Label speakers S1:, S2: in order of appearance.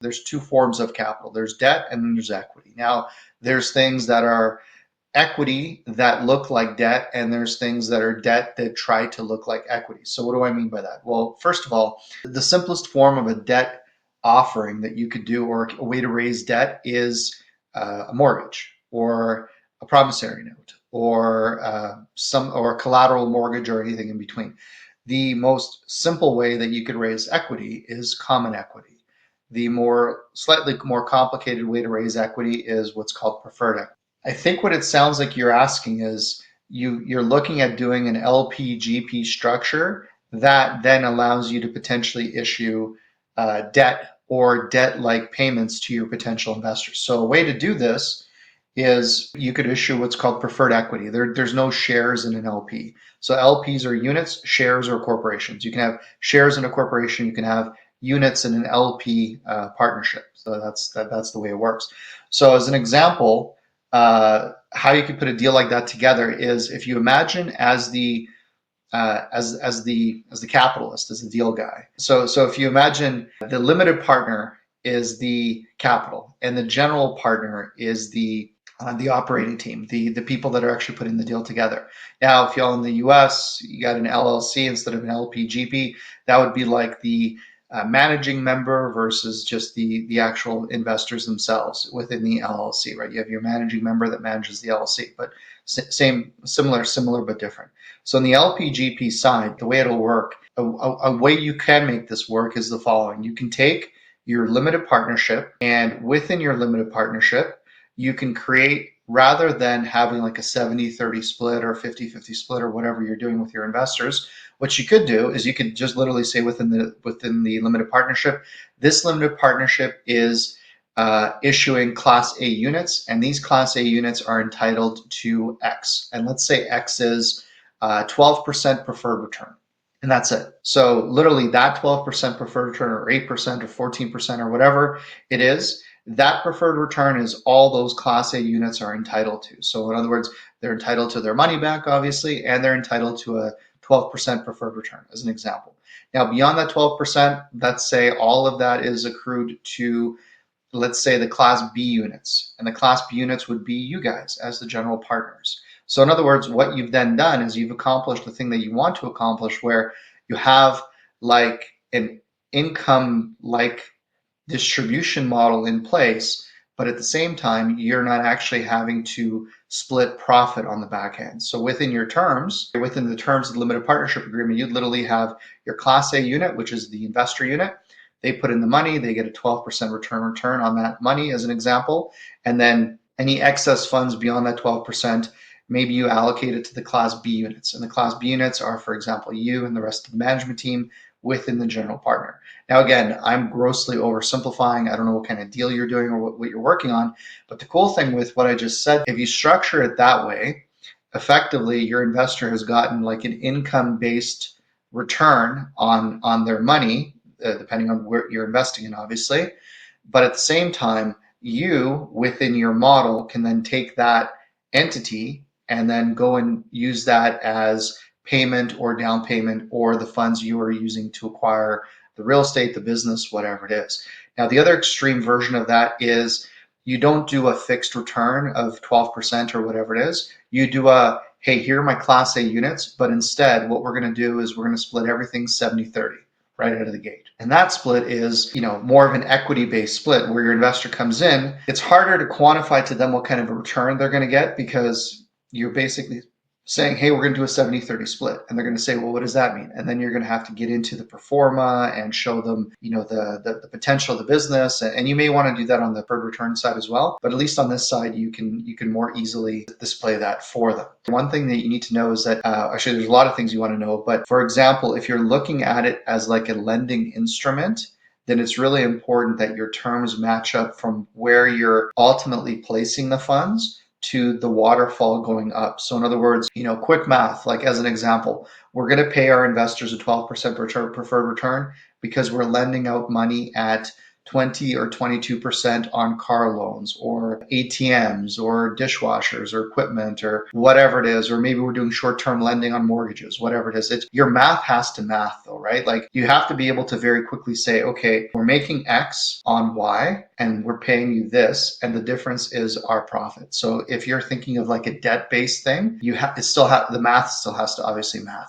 S1: There's two forms of capital. There's debt and then there's equity. Now, there's things that are equity that look like debt, and there's things that are debt that try to look like equity. So what do I mean by that? Well, first of all, the simplest form of a debt offering that you could do, or a way to raise debt, is a mortgage or a promissory note or a collateral mortgage or anything in between. The most simple way that you could raise equity is common equity. The slightly more complicated way to raise equity is what's called preferred equity. I think what it sounds like you're asking is you're looking at doing an LPGP structure that then allows you to potentially issue debt or debt-like payments to your potential investors. So a way to do this is you could issue what's called preferred equity. There's no shares in an LP. So LPs are units, shares are corporations. You can have shares in a corporation, you can have units in an LP partnership. So that's the way it works. So as an example, how you could put a deal like that together is if you imagine as the capitalist, as the deal guy. So if you imagine the limited partner is the capital and the general partner is the operating team, the people that are actually putting the deal together. Now, if you're in the US, you got an LLC instead of an LPGP, that would be like the managing member versus just the actual investors themselves within the LLC, right? You have your managing member that manages the LLC, but similar but different. So on the LPGP side, the way it'll work, a way you can make this work is the following. You can take your limited partnership, and within your limited partnership, you can create, rather than having like a 70-30 split or 50-50 split or whatever you're doing with your investors, what you could do is you could just literally say within the limited partnership, this limited partnership is issuing Class A units, and these Class A units are entitled to X. And let's say X is 12% preferred return. And that's it. So literally that 12% preferred return or 8% or 14% or whatever it is, that preferred return is all those Class A units are entitled to. So in other words, they're entitled to their money back, obviously, and they're entitled to a 12% preferred return, as an example. Now, beyond that 12%, let's say all of that is accrued to, let's say, the Class B units. And the Class B units would be you guys as the general partners. So in other words, what you've then done is you've accomplished the thing that you want to accomplish, where you have like an income-like distribution model in place, but at the same time, you're not actually having to split profit on the back end. So within the terms of the limited partnership agreement, you'd literally have your Class A unit, which is the investor unit. They put in the money, they get a 12% return on that money, as an example. And then any excess funds beyond that 12%, maybe you allocate it to the Class B units. And the Class B units are, for example, you and the rest of the management team within the general partner. Now, again, I'm grossly oversimplifying. I don't know what kind of deal you're doing or what you're working on, but the cool thing with what I just said, if you structure it that way, effectively your investor has gotten like an income-based return on their money, depending on where you're investing in, obviously. But at the same time, you, within your model, can then take that entity and then go and use that as payment or down payment or the funds you are using to acquire the real estate, the business, whatever it is. Now, the other extreme version of that is you don't do a fixed return of 12% or whatever it is. You do a, hey, here are my Class A units, but instead what we're going to do is we're going to split everything 70-30 right out of the gate. And that split is, more of an equity-based split where your investor comes in. It's harder to quantify to them what kind of a return they're going to get, because you're basically saying, hey, we're going to do a 70-30 split. And they're going to say, well, what does that mean? And then you're going to have to get into the pro forma and show them, the potential of the business. And you may want to do that on the preferred return side as well. But at least on this side, you can more easily display that for them. One thing that you need to know is that, actually, there's a lot of things you want to know. But for example, if you're looking at it as like a lending instrument, then it's really important that your terms match up from where you're ultimately placing the funds to the waterfall going up. So in other words, quick math, like as an example, we're going to pay our investors a 12% preferred return because we're lending out money at 20 or 22% on car loans or ATMs or dishwashers or equipment or whatever it is, or maybe we're doing short-term lending on mortgages, whatever it is. It's your math has to math though, right? Like you have to be able to very quickly say, okay, we're making X on Y and we're paying you this, and the difference is our profit. So if you're thinking of like a debt-based thing, the math still has to obviously math.